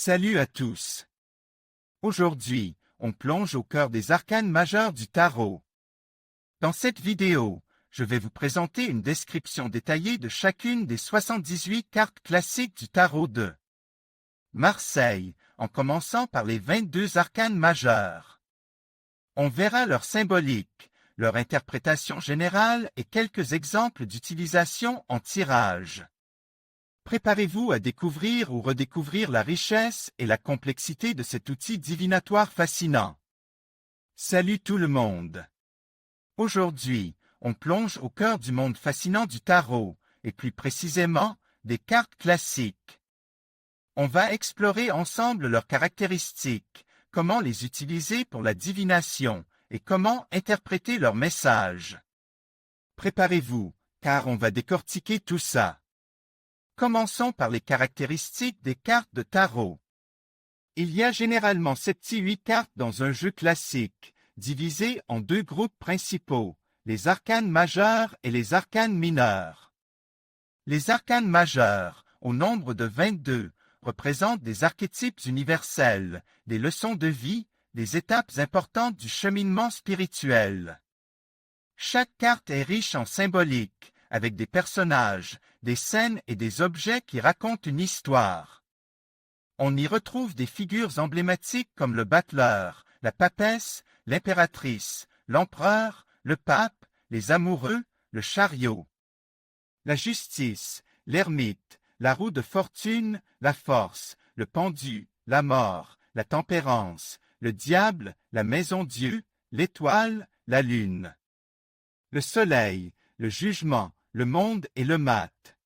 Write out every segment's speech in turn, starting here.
Salut à tous. Aujourd'hui, on plonge au cœur des arcanes majeurs du tarot. Dans cette vidéo, je vais vous présenter une description détaillée de chacune des 78 cartes classiques du tarot de Marseille, en commençant par les 22 arcanes majeurs. On verra leur symbolique, leur interprétation générale et quelques exemples d'utilisation en tirage. Préparez-vous à découvrir ou redécouvrir la richesse et la complexité de cet outil divinatoire fascinant. Salut tout le monde! Aujourd'hui, on plonge au cœur du monde fascinant du tarot, et plus précisément, des cartes classiques. On va explorer ensemble leurs caractéristiques, comment les utiliser pour la divination, et comment interpréter leurs messages. Préparez-vous, car on va décortiquer tout ça. Commençons par les caractéristiques des cartes de tarot. Il y a généralement 7-8 cartes dans un jeu classique, divisées en deux groupes principaux, les arcanes majeures et les arcanes mineures. Les arcanes majeures, au nombre de 22, représentent des archétypes universels, des leçons de vie, des étapes importantes du cheminement spirituel. Chaque carte est riche en symbolique, avec des personnages, des scènes et des objets qui racontent une histoire. On y retrouve des figures emblématiques comme le battleur, la papesse, l'impératrice, l'empereur, le pape, les amoureux, le chariot. La justice, l'ermite, la roue de fortune, la force, le pendu, la mort, la tempérance, le diable, la maison-dieu, l'étoile, la lune. Le soleil, le jugement, le monde et le mat.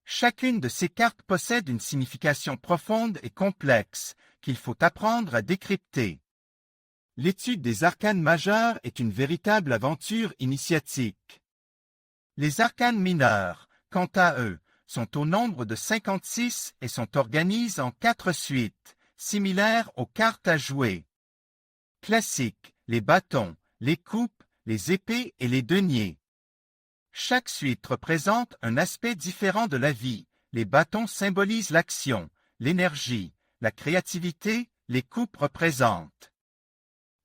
Chacune de ces cartes possède une signification profonde et complexe qu'il faut apprendre à décrypter. L'étude des arcanes majeurs est une véritable aventure initiatique. Les arcanes mineurs, quant à eux, sont au nombre de 56 et sont organisés en 4 suites, similaires aux cartes à jouer. Classiques, les bâtons, les coupes, les épées et les deniers. Chaque suite représente un aspect différent de la vie. Les bâtons symbolisent l'action, l'énergie, la créativité, les coupes représentent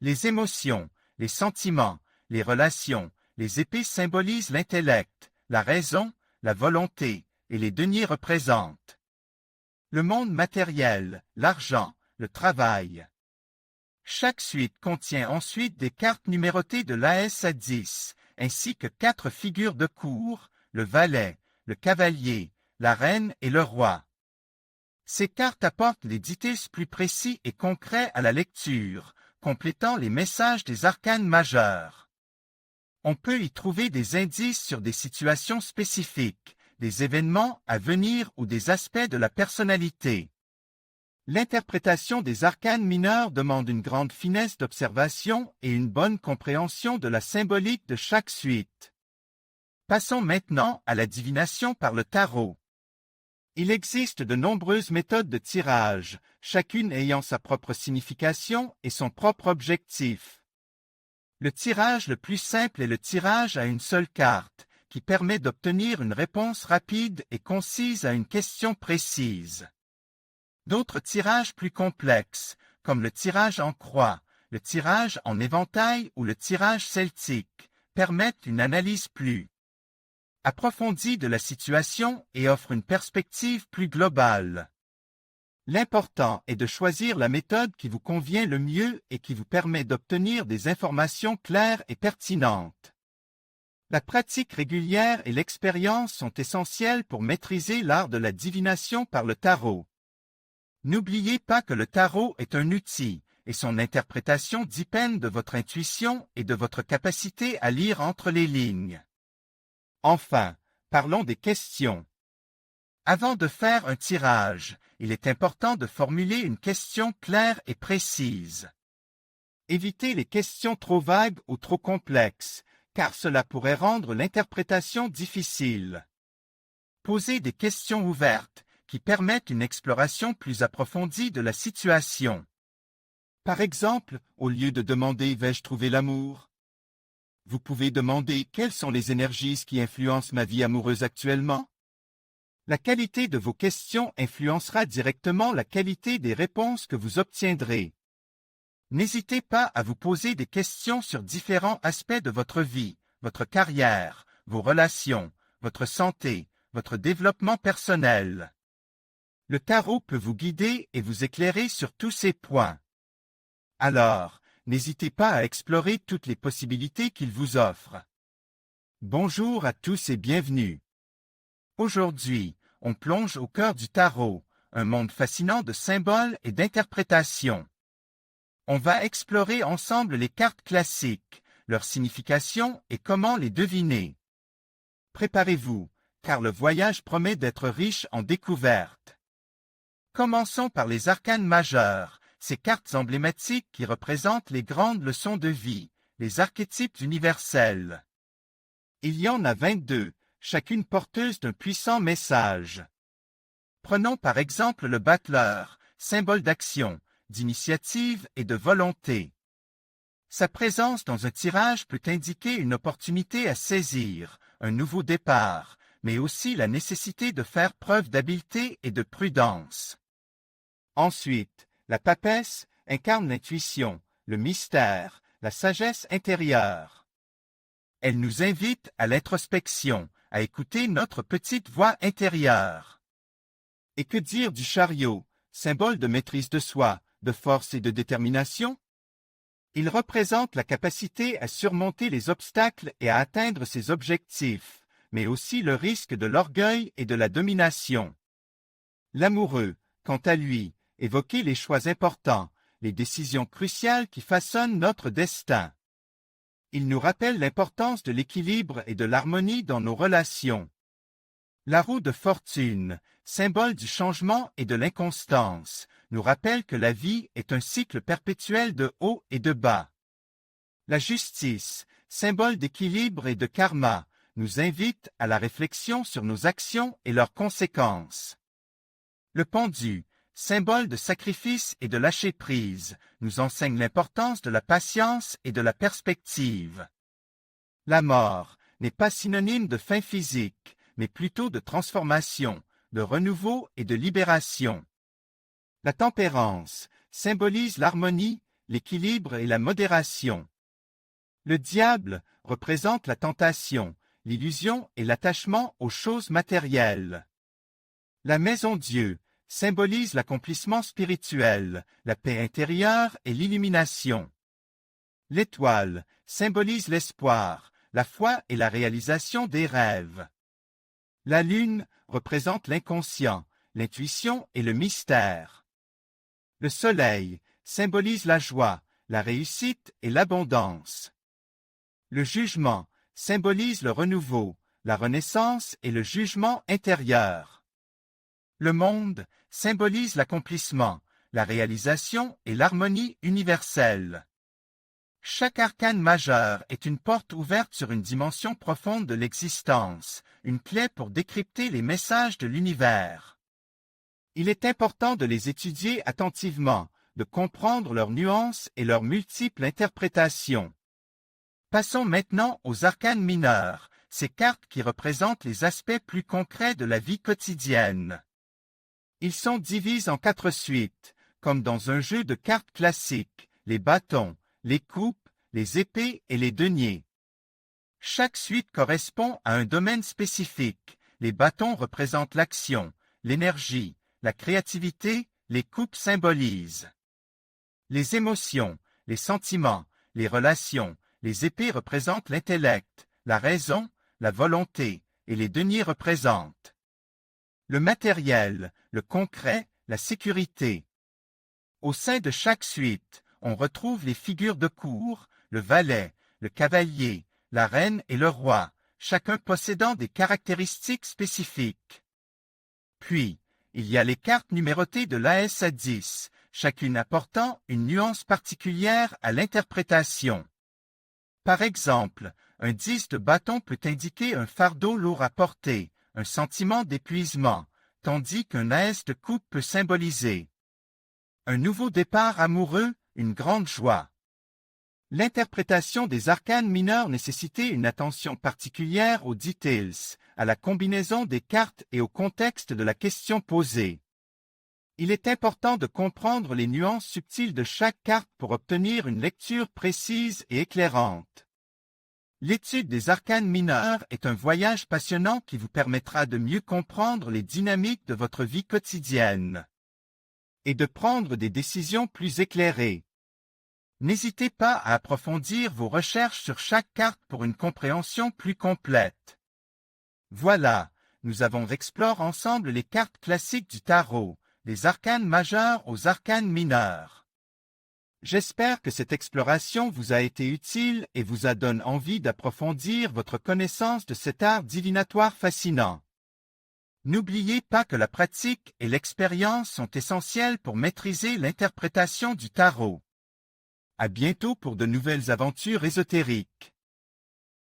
les émotions, les sentiments, les relations, les épées symbolisent l'intellect, la raison, la volonté, et les deniers représentent le monde matériel, l'argent, le travail. Chaque suite contient ensuite des cartes numérotées de l'As à 10, ainsi que 4 figures de cour, le valet, le cavalier, la reine et le roi. Ces cartes apportent les détails plus précis et concrets à la lecture, complétant les messages des arcanes majeurs. On peut y trouver des indices sur des situations spécifiques, des événements à venir ou des aspects de la personnalité. L'interprétation des arcanes mineurs demande une grande finesse d'observation et une bonne compréhension de la symbolique de chaque suite. Passons maintenant à la divination par le tarot. Il existe de nombreuses méthodes de tirage, chacune ayant sa propre signification et son propre objectif. Le tirage le plus simple est le tirage à une seule carte, qui permet d'obtenir une réponse rapide et concise à une question précise. D'autres tirages plus complexes, comme le tirage en croix, le tirage en éventail ou le tirage celtique, permettent une analyse plus approfondie de la situation et offrent une perspective plus globale. L'important est de choisir la méthode qui vous convient le mieux et qui vous permet d'obtenir des informations claires et pertinentes. La pratique régulière et l'expérience sont essentielles pour maîtriser l'art de la divination par le tarot. N'oubliez pas que le tarot est un outil, et son interprétation dépend de votre intuition et de votre capacité à lire entre les lignes. Enfin, parlons des questions. Avant de faire un tirage, il est important de formuler une question claire et précise. Évitez les questions trop vagues ou trop complexes, car cela pourrait rendre l'interprétation difficile. Posez des questions ouvertes, qui permettent une exploration plus approfondie de la situation. Par exemple, au lieu de demander « Vais-je trouver l'amour ?», vous pouvez demander « Quelles sont les énergies qui influencent ma vie amoureuse actuellement ?» La qualité de vos questions influencera directement la qualité des réponses que vous obtiendrez. N'hésitez pas à vous poser des questions sur différents aspects de votre vie, votre carrière, vos relations, votre santé, votre développement personnel. Le tarot peut vous guider et vous éclairer sur tous ces points. Alors, n'hésitez pas à explorer toutes les possibilités qu'il vous offre. Bonjour à tous et bienvenue. Aujourd'hui, on plonge au cœur du tarot, un monde fascinant de symboles et d'interprétations. On va explorer ensemble les cartes classiques, leur signification et comment les deviner. Préparez-vous, car le voyage promet d'être riche en découvertes. Commençons par les arcanes majeures, ces cartes emblématiques qui représentent les grandes leçons de vie, les archétypes universels. Il y en a 22, chacune porteuse d'un puissant message. Prenons par exemple le battleur, symbole d'action, d'initiative et de volonté. Sa présence dans un tirage peut indiquer une opportunité à saisir, un nouveau départ, mais aussi la nécessité de faire preuve d'habileté et de prudence. Ensuite, la papesse incarne l'intuition, le mystère, la sagesse intérieure. Elle nous invite à l'introspection, à écouter notre petite voix intérieure. Et que dire du chariot, symbole de maîtrise de soi, de force et de détermination? Il représente la capacité à surmonter les obstacles et à atteindre ses objectifs, mais aussi le risque de l'orgueil et de la domination. L'amoureux, quant à lui, évoquait les choix importants, les décisions cruciales qui façonnent notre destin. Il nous rappelle l'importance de l'équilibre et de l'harmonie dans nos relations. La roue de fortune, symbole du changement et de l'inconstance, nous rappelle que la vie est un cycle perpétuel de haut et de bas. La justice, symbole d'équilibre et de karma, nous invite à la réflexion sur nos actions et leurs conséquences. Le pendu, symbole de sacrifice et de lâcher-prise, nous enseigne l'importance de la patience et de la perspective. La mort n'est pas synonyme de fin physique, mais plutôt de transformation, de renouveau et de libération. La tempérance symbolise l'harmonie, l'équilibre et la modération. Le diable représente la tentation, l'illusion et l'attachement aux choses matérielles. La maison Dieu symbolise l'accomplissement spirituel, la paix intérieure et l'illumination. L'étoile symbolise l'espoir, la foi et la réalisation des rêves. La lune représente l'inconscient, l'intuition et le mystère. Le soleil symbolise la joie, la réussite et l'abondance. Le jugement symbolise le renouveau, la renaissance et le jugement intérieur. Le monde symbolise l'accomplissement, la réalisation et l'harmonie universelle. Chaque arcane majeur est une porte ouverte sur une dimension profonde de l'existence, une clé pour décrypter les messages de l'univers. Il est important de les étudier attentivement, de comprendre leurs nuances et leurs multiples interprétations. Passons maintenant aux arcanes mineurs, ces cartes qui représentent les aspects plus concrets de la vie quotidienne. Ils sont divisés en 4 suites, comme dans un jeu de cartes classique, les bâtons, les coupes, les épées et les deniers. Chaque suite correspond à un domaine spécifique. Les bâtons représentent l'action, l'énergie, la créativité, les coupes symbolisent les émotions, les sentiments, les relations, les épées représentent l'intellect, la raison, la volonté, et les deniers représentent le matériel, le concret, la sécurité. Au sein de chaque suite, on retrouve les figures de cour, le valet, le cavalier, la reine et le roi, chacun possédant des caractéristiques spécifiques. Puis, il y a les cartes numérotées de l'AS à 10, chacune apportant une nuance particulière à l'interprétation. Par exemple, un 10 de bâton peut indiquer un fardeau lourd à porter, un sentiment d'épuisement, tandis qu'un as de coupe peut symboliser un nouveau départ amoureux, une grande joie. L'interprétation des arcanes mineurs nécessitait une attention particulière aux details, à la combinaison des cartes et au contexte de la question posée. Il est important de comprendre les nuances subtiles de chaque carte pour obtenir une lecture précise et éclairante. L'étude des arcanes mineurs est un voyage passionnant qui vous permettra de mieux comprendre les dynamiques de votre vie quotidienne et de prendre des décisions plus éclairées. N'hésitez pas à approfondir vos recherches sur chaque carte pour une compréhension plus complète. Voilà, nous avons exploré ensemble les cartes classiques du tarot, des arcanes majeurs aux arcanes mineurs. J'espère que cette exploration vous a été utile et vous a donné envie d'approfondir votre connaissance de cet art divinatoire fascinant. N'oubliez pas que la pratique et l'expérience sont essentielles pour maîtriser l'interprétation du tarot. À bientôt pour de nouvelles aventures ésotériques.